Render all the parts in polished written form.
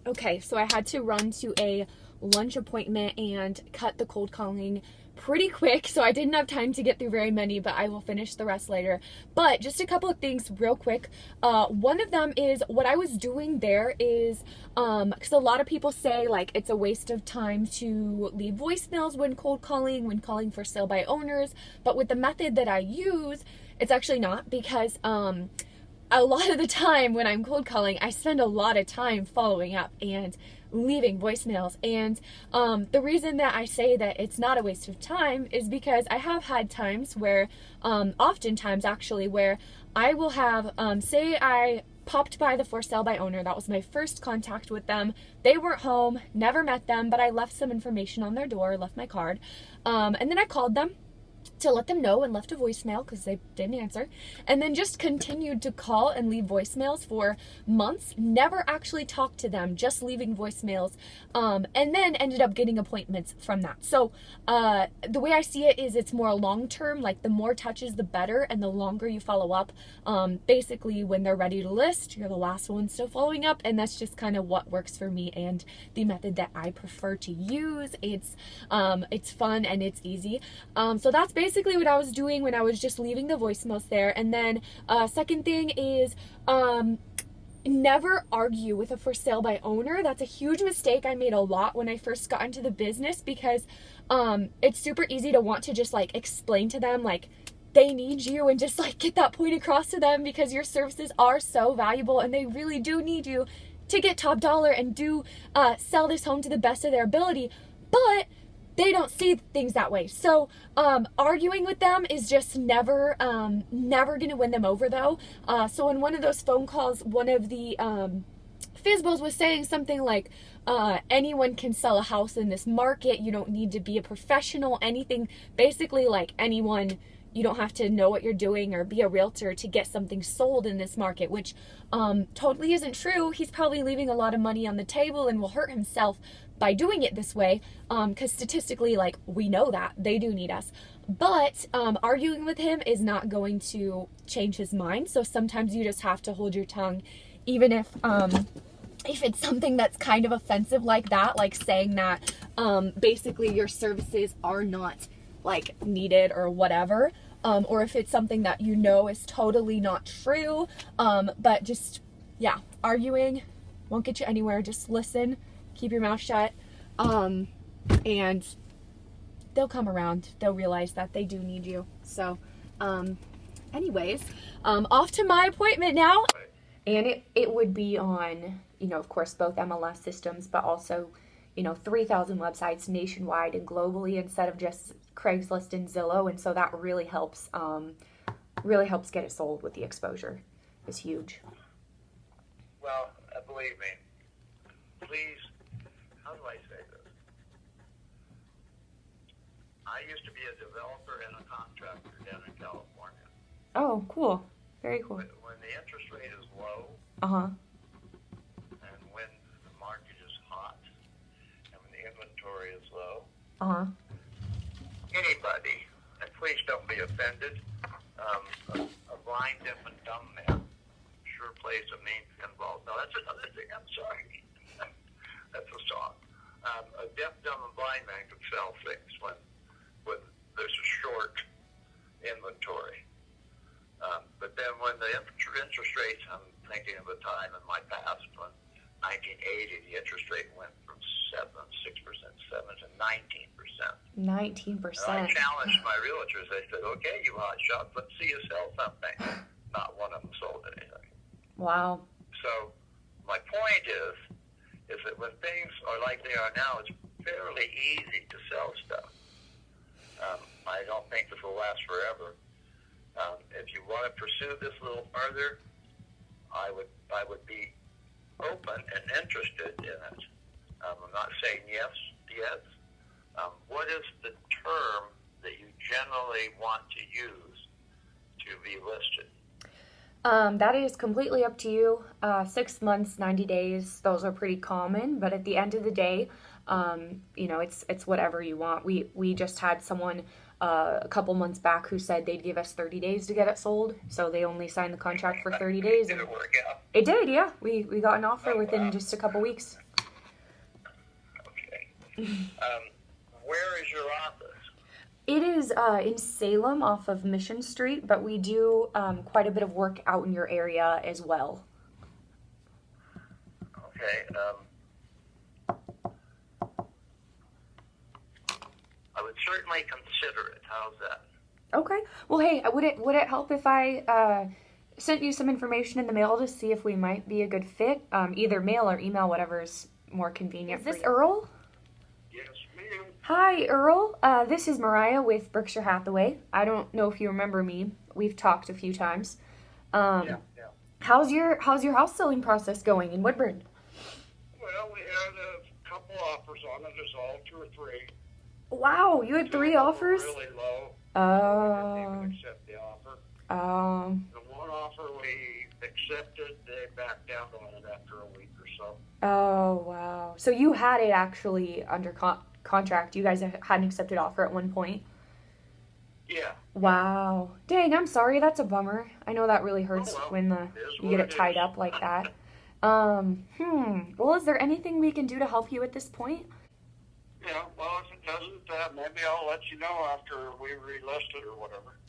Okay, so I had to run to a lunch appointment and cut the cold calling pretty quick, so I didn't have time to get through very many, but I will finish the rest later. But just a couple of things real quick. One of them is what I was doing there is, because a lot of people say like it's a waste of time to leave voicemails when calling for sale by owners, but with the method that I use, it's actually not, because a lot of the time when I'm cold calling, I spend a lot of time following up and leaving voicemails. And the reason that I say that it's not a waste of time is because I have had times where, oftentimes actually, where I will have, say I popped by the for sale by owner. That was my first contact with them. They weren't home, never met them, but I left some information on their door, left my card. And then I called them to let them know and left a voicemail because they didn't answer, and then just continued to call and leave voicemails for months, never actually talked to them, just leaving voicemails, and then ended up getting appointments from that. So the way I see it is it's more long term, like the more touches the better, and the longer you follow up. Basically when they're ready to list, you're the last one still following up, and that's just kind of what works for me and the method that I prefer to use. It's fun and it's easy. So that's basically what I was doing when I was just leaving the voicemails there. And then second thing is never argue with a for sale by owner. That's a huge mistake I made a lot when I first got into the business, because it's super easy to want to just like explain to them like they need you and just like get that point across to them, because your services are so valuable and they really do need you to get top dollar and do sell this home to the best of their ability. But they don't see things that way. So arguing with them is just never gonna win them over though. So in one of those phone calls, one of the Fizbos was saying something like, anyone can sell a house in this market. You don't need to be a professional, anything, basically like anyone. You don't have to know what you're doing or be a realtor to get something sold in this market, which totally isn't true. He's probably leaving a lot of money on the table and will hurt himself by doing it this way, because statistically, like, we know that they do need us. But arguing with him is not going to change his mind. So sometimes you just have to hold your tongue, even if it's something that's kind of offensive like that, like saying that basically your services are not like needed or whatever, or if it's something that you know is totally not true, but just, yeah, arguing won't get you anywhere. Just listen, keep your mouth shut, and they'll come around. They'll realize that they do need you. So anyways, off to my appointment now. And it would be on, of course, both MLS systems, but also 3,000 websites nationwide and globally instead of just Craigslist and Zillow. And so that really helps get it sold with the exposure. Is huge. Well, believe me, please, how do I say this? I used to be a developer and a contractor down in California. Oh, cool. Very cool. When the interest rate is low, uh-huh, and when the market is hot, and when the inventory is low, uh-huh, anybody, and please don't be offended, a blind, deaf, and dumb man sure plays a main pinball. No, that's another thing. I'm sorry. That's a song. A deaf, dumb, and blind man can sell things when there's a short inventory. But then when the interest rates, I'm thinking of a time in my past when 1980, the interest rate went from 7 to 19%. 19%. I challenged my realtors. I said, okay, you hot shots, let's see you sell something. Not one of them sold anything. Wow. So my point is that when things are like they are now, it's fairly easy to sell stuff. I don't think this will last forever. If you want to pursue this a little further, I would be open and interested in it. I'm not saying yes yet. What is the term that you generally want to use to be listed? That is completely up to you. 6 months, 90 days, those are pretty common, but at the end of the day, it's whatever you want. We just had someone a couple months back who said they'd give us 30 days to get it sold, so they only signed the contract for 30 days. Did it work out? It did, yeah. We got an offer within just a couple weeks. Where is your office? It is in Salem off of Mission Street, but we do quite a bit of work out in your area as well. Okay. I would certainly consider it. How's that? Okay. Well, hey, would it help if I sent you some information in the mail to see if we might be a good fit? Either mail or email, whatever's more convenient. Is this Earl? Yes, ma'am. Hi, Earl. This is Mariah with Berkshire Hathaway. I don't know if you remember me. We've talked a few times. Yeah. How's your house selling process going in Woodburn? Well, we had a couple offers on it. There's all 2 or 3. Wow, you had 3 offers? Really low. Oh. Didn't even accept the offer. The one offer we accepted, they backed out on it after a week or so. Oh, wow. So you had it actually under contract. You guys had an accepted offer at one point? Yeah. Wow. Dang, I'm sorry. That's a bummer. I know that really hurts when you get it tied up like that. Well, is there anything we can do to help you at this point? Yeah, well, if it doesn't, maybe I'll let you know after we relist it or whatever.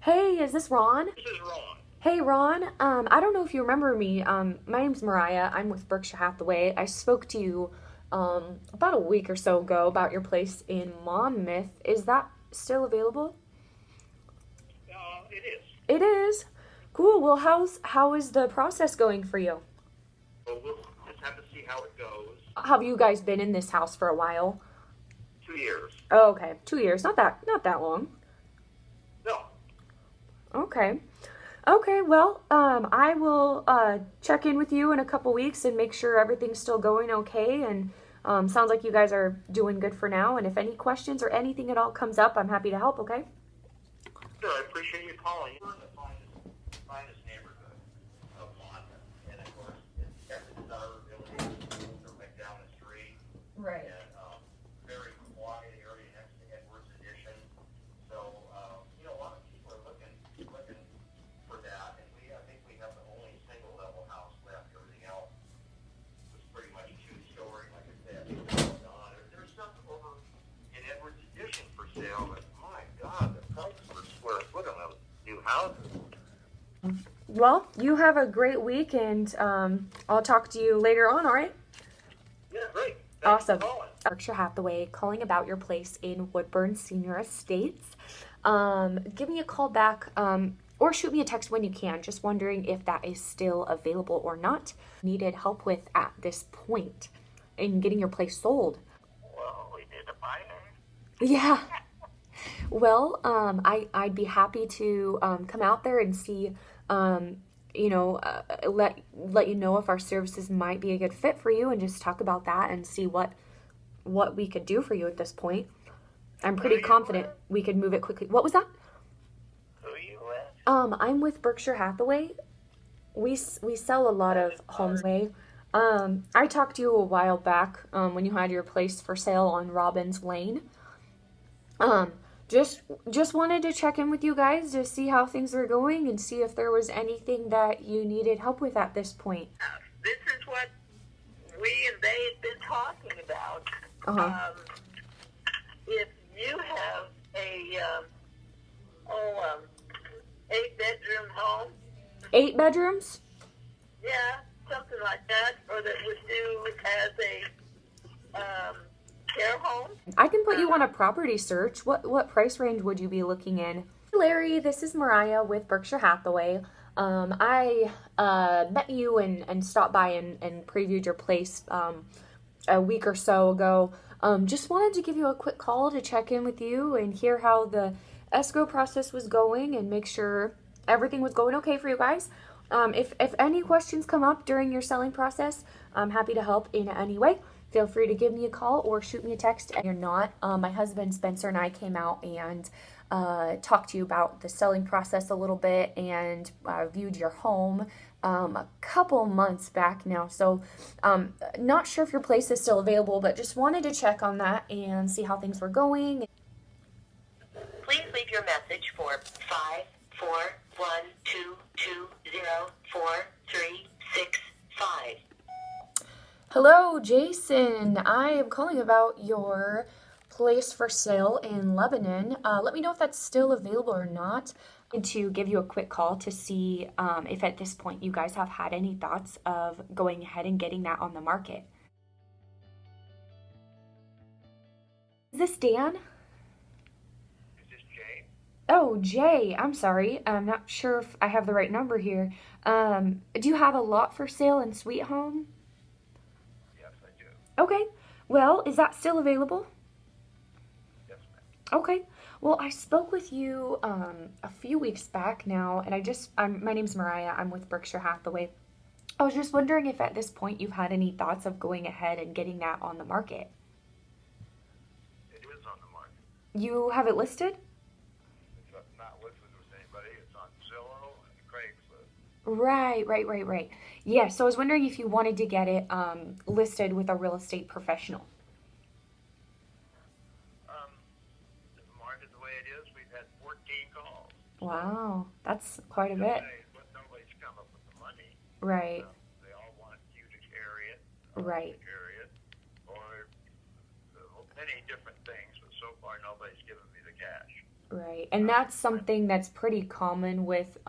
Hey, is this Ron? This is Ron. Hey, Ron. I don't know if you remember me. My name's Mariah. I'm with Berkshire Hathaway. I spoke to you about a week or so ago about your place in Monmouth. Is that still available? It is. It is. Cool. Well, how is the process going for you? Well, we'll just have to see how it goes. Have you guys been in this house for a while? 2 years. Oh, okay. 2 years. Not that long. No. Okay. Okay, well, I will check in with you in a couple weeks and make sure everything's still going okay. And sounds like you guys are doing good for now. And if any questions or anything at all comes up, I'm happy to help, okay? Sure, I appreciate you calling. We're in the finest neighborhood of Monmouth. And, of course, it's got the desirability of right down the street. Right. And very quiet area next to Edwards Addition. So, a lot of people are looking for that. And I think we have the only single-level house left. Everything else was pretty much 2-story, like I said. There's stuff over in Edwards Addition for sale, but my God, the price per square foot on those new houses. Well, you have a great week, and I'll talk to you later on, all right? Yeah, great. Thanks Awesome. for calling. Berkshire Hathaway calling about your place in Woodburn Senior Estates. Give me a call back or shoot me a text when you can. Just wondering if that is still available or not. Needed help with at this point in getting your place sold. Well, we need a buyer. Yeah. Well, I'd be happy to come out there and see, let you know if our services might be a good fit for you, and just talk about that and see what we could do for you at this point. I'm pretty confident we could move it quickly. What was that? Who are you with? I'm with Berkshire Hathaway. We sell a lot of homes. I talked to you a while back when you had your place for sale on Robbins Lane. Just wanted to check in with you guys to see how things were going and see if there was anything that you needed help with at this point. This is what we and they had been talking about. Uh-huh. If you have a 8-bedroom home, 8 bedrooms? yeah, something like that, or that would do as a care home. I can put you on a property search. What price range would you be looking in? Larry, this is Mariah with Berkshire Hathaway. I met you and stopped by and previewed your place a week or so ago. Just wanted to give you a quick call to check in with you and hear how the escrow process was going and make sure everything was going okay for you guys. If any questions come up during your selling process, I'm happy to help in any way. Feel free to give me a call or shoot me a text. If you're not, my husband Spencer and I came out and talked to you about the selling process a little bit and viewed your home a couple months back now. So not sure if your place is still available, but just wanted to check on that and see how things were going. Please leave your message for 541-220 Hello, Jason. I am calling about your place for sale in Lebanon. Let me know if that's still available or not. And to give you a quick call to see if at this point you guys have had any thoughts of going ahead and getting that on the market. Is this Dan? Is this Jay? Oh, Jay. I'm sorry. I'm not sure if I have the right number here. Do you have a lot for sale in Sweet Home? Yes, I do. Okay. Well, is that still available? Yes, ma'am. Okay. Well, I spoke with you a few weeks back now, and my name's Mariah. I'm with Berkshire Hathaway. I was just wondering if at this point you've had any thoughts of going ahead and getting that on the market. It is on the market. You have it listed? It's not listed with anybody. It's on Zillow and Craigslist. Right. Yeah, so I was wondering if you wanted to get it listed with a real estate professional. The market the way it is, we've had 14 calls. Wow, that's quite a bit. But nobody's come up with the money. Right. They all want you to carry it. Right. Or many different things, but so far nobody's given me the cash. Right. And that's something that's pretty common with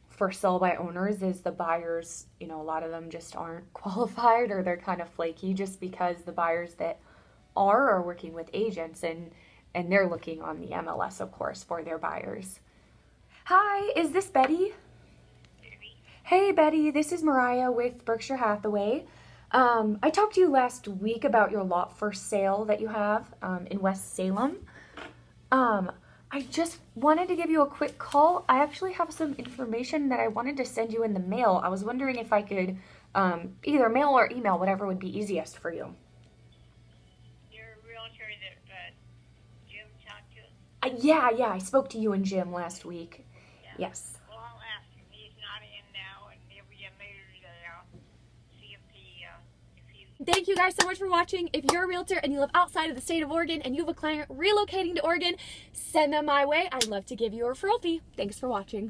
for sell by owners is the buyers, a lot of them just aren't qualified or they're kind of flaky just because the buyers that are working with agents and they're looking on the MLS, of course, for their buyers. Hi, is this Betty? Hey, Betty, this is Mariah with Berkshire Hathaway. I talked to you last week about your lot for sale that you have in West Salem. I just wanted to give you a quick call. I actually have some information that I wanted to send you in the mail. I was wondering if I could either mail or email, whatever would be easiest for you. You're a realtor that Jim talked to? Yeah, I spoke to you and Jim last week. Yeah. Yes. Well, I'll ask him. He's not in now, and he'll be in later today. I'll see if he Thank you guys so much for watching. If you're a realtor and you live outside of the state of Oregon and you have a client relocating to Oregon, send them my way. I'd love to give you a referral fee. Thanks for watching.